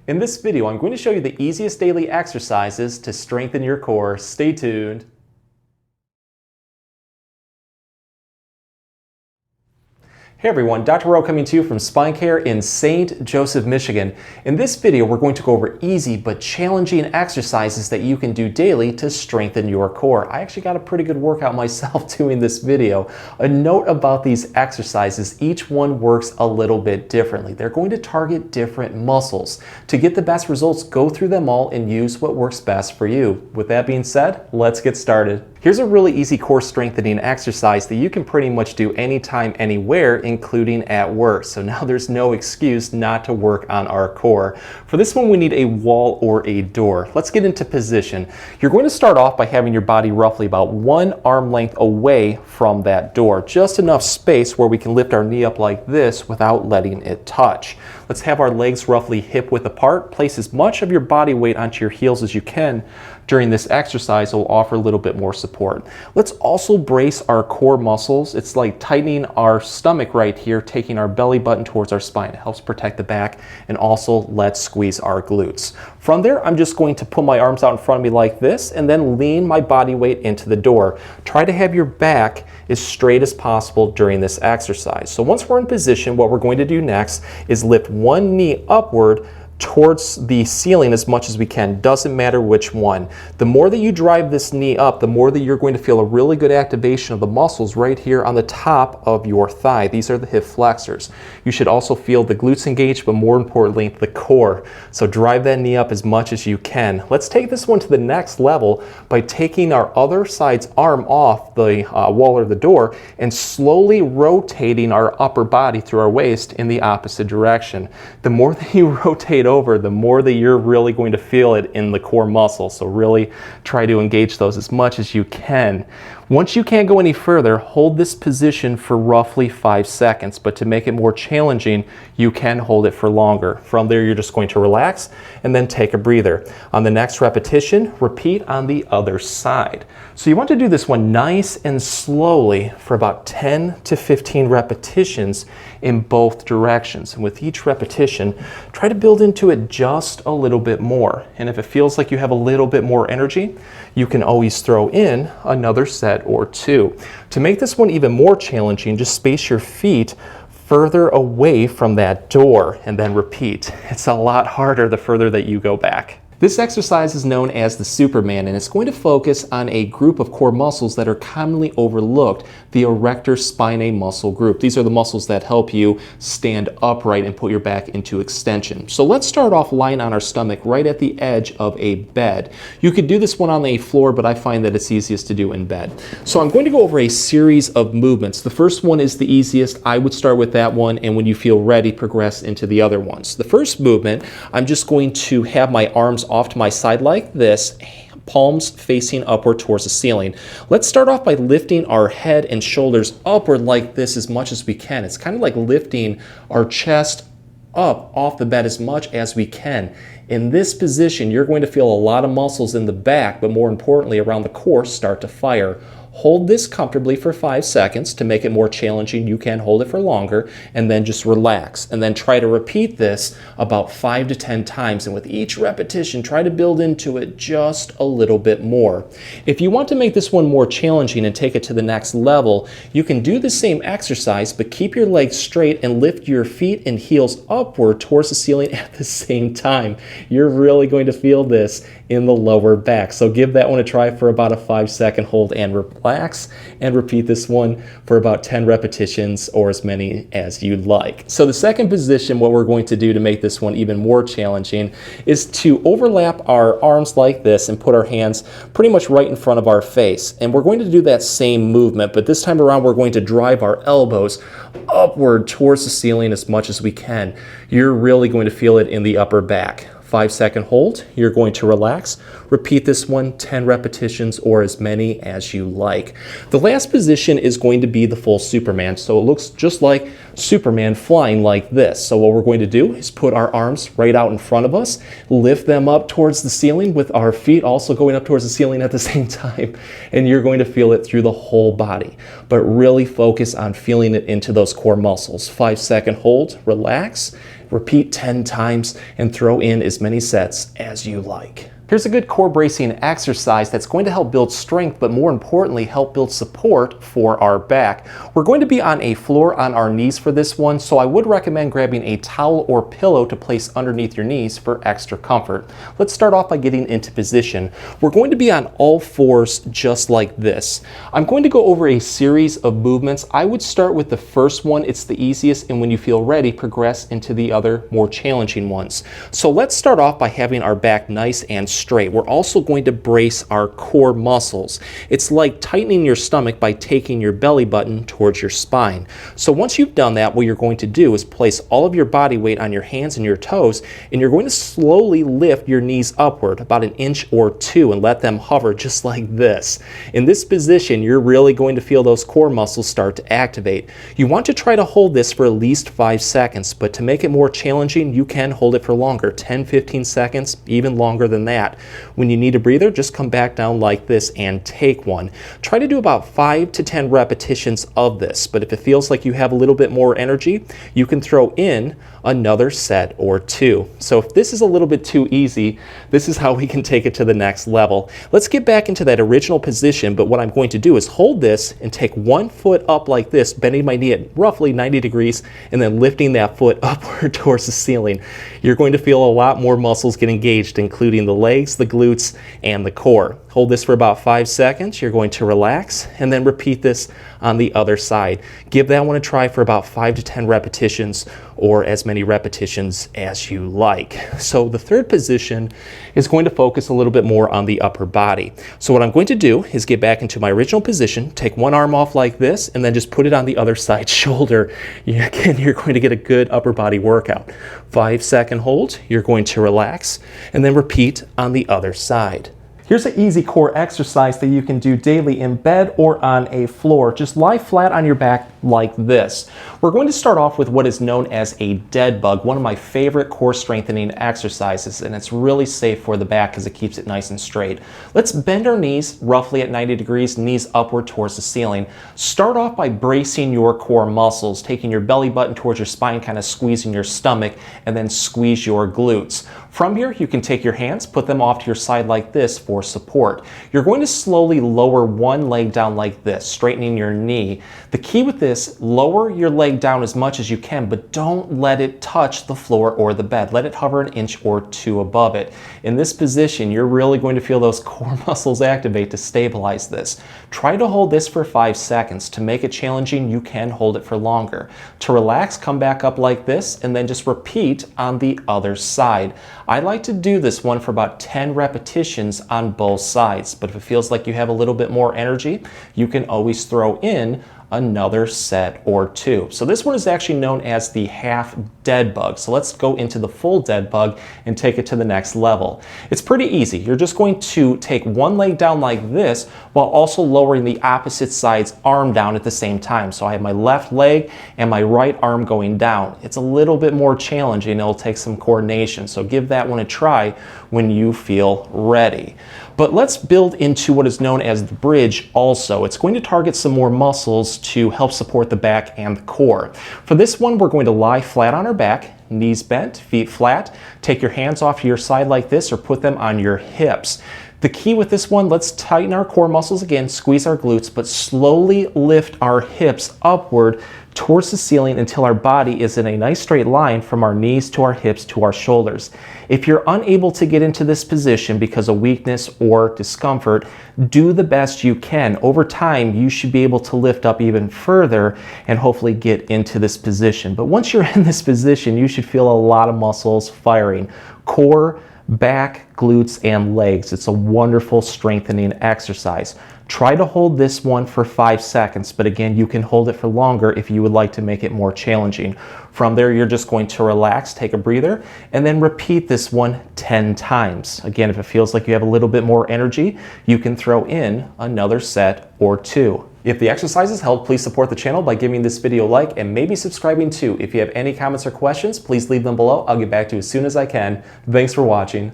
In this video, I'm going to show you the easiest daily exercises to strengthen your core. Stay tuned. Hey everyone, Dr. Rowe coming to you from SpineCare in St. Joseph, Michigan. In this video, we're going to go over easy but challenging exercises that you can do daily to strengthen your core. I actually got a pretty good workout myself doing this video. A note about these exercises, each one works a little bit differently. They're going to target different muscles. To get the best results, go through them all and use what works best for you. With that being said, let's get started. Here's a really easy core strengthening exercise that you can pretty much do anytime, anywhere, including at work. So now there's no excuse not to work on our core. For this one, we need a wall or a door. Let's get into position. You're going to start off by having your body roughly about 1 arm length away from that door. Just enough space where we can lift our knee up like this without letting it touch. Let's have our legs roughly hip width apart. Place as much of your body weight onto your heels as you can during this exercise. It will offer a little bit more support. Let's also brace our core muscles. It's like tightening our stomach right here, taking our belly button towards our spine. It helps protect the back, and also let's squeeze our glutes. From there, I'm just going to put my arms out in front of me like this and then lean my body weight into the door. Try to have your back as straight as possible during this exercise. So once we're in position, what we're going to do next is lift one knee upward towards the ceiling as much as we can. Doesn't matter which one. The more that you drive this knee up, the more that you're going to feel a really good activation of the muscles right here on the top of your thigh. These are the hip flexors. You should also feel the glutes engaged, but more importantly, the core. So drive that knee up as much as you can. Let's take this one to the next level by taking our other side's arm off the wall or the door and slowly rotating our upper body through our waist in the opposite direction. The more that you rotate over, the more that you're really going to feel it in the core muscles. So really try to engage those as much as you can. Once you can't go any further, hold this position for roughly 5 seconds, but to make it more challenging, you can hold it for longer. From there, you're just going to relax and then take a breather. On the next repetition, repeat on the other side. So you want to do this one nice and slowly for about 10 to 15 repetitions in both directions. And with each repetition, try to build into it just a little bit more. And if it feels like you have a little bit more energy, you can always throw in another set or two. To make this one even more challenging, just space your feet further away from that door and then repeat. It's a lot harder the further that you go back. This exercise is known as the Superman, and it's going to focus on a group of core muscles that are commonly overlooked, the erector spinae muscle group. These are the muscles that help you stand upright and put your back into extension. So let's start off lying on our stomach right at the edge of a bed. You could do this one on a floor, but I find that it's easiest to do in bed. So I'm going to go over a series of movements. The first one is the easiest. I would start with that one, and when you feel ready, progress into the other ones. The first movement, I'm just going to have my arms off to my side like this, palms facing upward towards the ceiling. Let's start off by lifting our head and shoulders upward like this as much as we can. It's kind of like lifting our chest up off the bed as much as we can. In this position, you're going to feel a lot of muscles in the back, but more importantly around the core start to fire. Hold this comfortably for 5 seconds. To make it more challenging, you can hold it for longer, and then just relax. And then try to repeat this about 5 to 10 times. And with each repetition, try to build into it just a little bit more. If you want to make this one more challenging and take it to the next level, you can do the same exercise, but keep your legs straight and lift your feet and heels upward towards the ceiling at the same time. You're really going to feel this in the lower back. So give that one a try for about a 5-second hold and relax, and repeat this one for about 10 repetitions or as many as you like. So the second position, what we're going to do to make this one even more challenging is to overlap our arms like this and put our hands pretty much right in front of our face. And we're going to do that same movement, but this time around we're going to drive our elbows upward towards the ceiling as much as we can. You're really going to feel it in the upper back. 5-second hold, you're going to relax. Repeat this one 10 repetitions or as many as you like. The last position is going to be the full Superman. So it looks just like Superman flying like this. So what we're going to do is put our arms right out in front of us, lift them up towards the ceiling with our feet also going up towards the ceiling at the same time. And you're going to feel it through the whole body. But really focus on feeling it into those core muscles. 5-second hold, relax. repeat 10 times, and throw in as many sets as you like. Here's a good core bracing exercise that's going to help build strength, but more importantly, help build support for our back. We're going to be on a floor on our knees for this one, so I would recommend grabbing a towel or pillow to place underneath your knees for extra comfort. Let's start off by getting into position. We're going to be on all fours just like this. I'm going to go over a series of movements. I would start with the first one. It's the easiest, and when you feel ready, progress into the other more challenging ones. So let's start off by having our back nice and straight. We're also going to brace our core muscles. It's like tightening your stomach by taking your belly button towards your spine. So once you've done that, what you're going to do is place all of your body weight on your hands and your toes, and you're going to slowly lift your knees upward about 1 inch or 2 and let them hover just like this. In this position, you're really going to feel those core muscles start to activate. You want to try to hold this for at least 5 seconds, but to make it more challenging, you can hold it for longer, 10-15 seconds, even longer than that. When you need a breather, just come back down like this and take one. Try to do about 5 to 10 repetitions of this, but if it feels like you have a little bit more energy, you can throw in another set or 2. So if this is a little bit too easy, this is how we can take it to the next level. Let's get back into that original position, but what I'm going to do is hold this and take one foot up like this, bending my knee at roughly 90 degrees, and then lifting that foot upward towards the ceiling. You're going to feel a lot more muscles get engaged, including the legs, the glutes, and the core. Hold this for about 5 seconds. You're going to relax and then repeat this on the other side. Give that one a try for about 5 to 10 repetitions, or as many repetitions as you like. So the third position is going to focus a little bit more on the upper body. So what I'm going to do is get back into my original position, take one arm off like this, and then just put it on the other side shoulder. Again, you're going to get a good upper body workout. 5-second hold, you're going to relax, and then repeat on the other side. Here's an easy core exercise that you can do daily in bed or on a floor. Just lie flat on your back like this. We're going to start off with what is known as a dead bug, one of my favorite core strengthening exercises, and it's really safe for the back because it keeps it nice and straight. Let's bend our knees roughly at 90 degrees, knees upward towards the ceiling. Start off by bracing your core muscles, taking your belly button towards your spine, kind of squeezing your stomach, and then squeeze your glutes. From here, you can take your hands, put them off to your side like this for support. You're going to slowly lower one leg down like this, straightening your knee. The key with this, lower your leg down as much as you can, but don't let it touch the floor or the bed. Let it hover 1 inch or 2 above it. In this position, you're really going to feel those core muscles activate to stabilize this. Try to hold this for 5 seconds. To make it challenging, you can hold it for longer. To relax, come back up like this, and then just repeat on the other side. I like to do this one for about 10 repetitions on both sides, but if it feels like you have a little bit more energy, you can always throw in another set or 2. So this one is actually known as the half dead bug. So let's go into the full dead bug and take it to the next level. It's pretty easy. You're just going to take one leg down like this while also lowering the opposite side's arm down at the same time. So I have my left leg and my right arm going down. It's a little bit more challenging. It'll take some coordination. So give that one a try when you feel ready. But let's build into what is known as the bridge also. It's going to target some more muscles to help support the back and the core. For this one, we're going to lie flat on our back, knees bent, feet flat. Take your hands off to your side like this or put them on your hips. The key with this one, let's tighten our core muscles again, squeeze our glutes, but slowly lift our hips upward towards the ceiling until our body is in a nice straight line from our knees to our hips to our shoulders. If you're unable to get into this position because of weakness or discomfort, do the best you can. Over time, you should be able to lift up even further and hopefully get into this position. But once you're in this position, you should feel a lot of muscles firing. Core, back, glutes, and legs. It's a wonderful strengthening exercise. Try to hold this one for 5 seconds, but again, you can hold it for longer if you would like to make it more challenging. From there, you're just going to relax, take a breather, and then repeat this one 10 times. Again, if it feels like you have a little bit more energy, you can throw in another set or 2. If the exercises helped, please support the channel by giving this video a like and maybe subscribing too. If you have any comments or questions, please leave them below. I'll get back to you as soon as I can. Thanks for watching.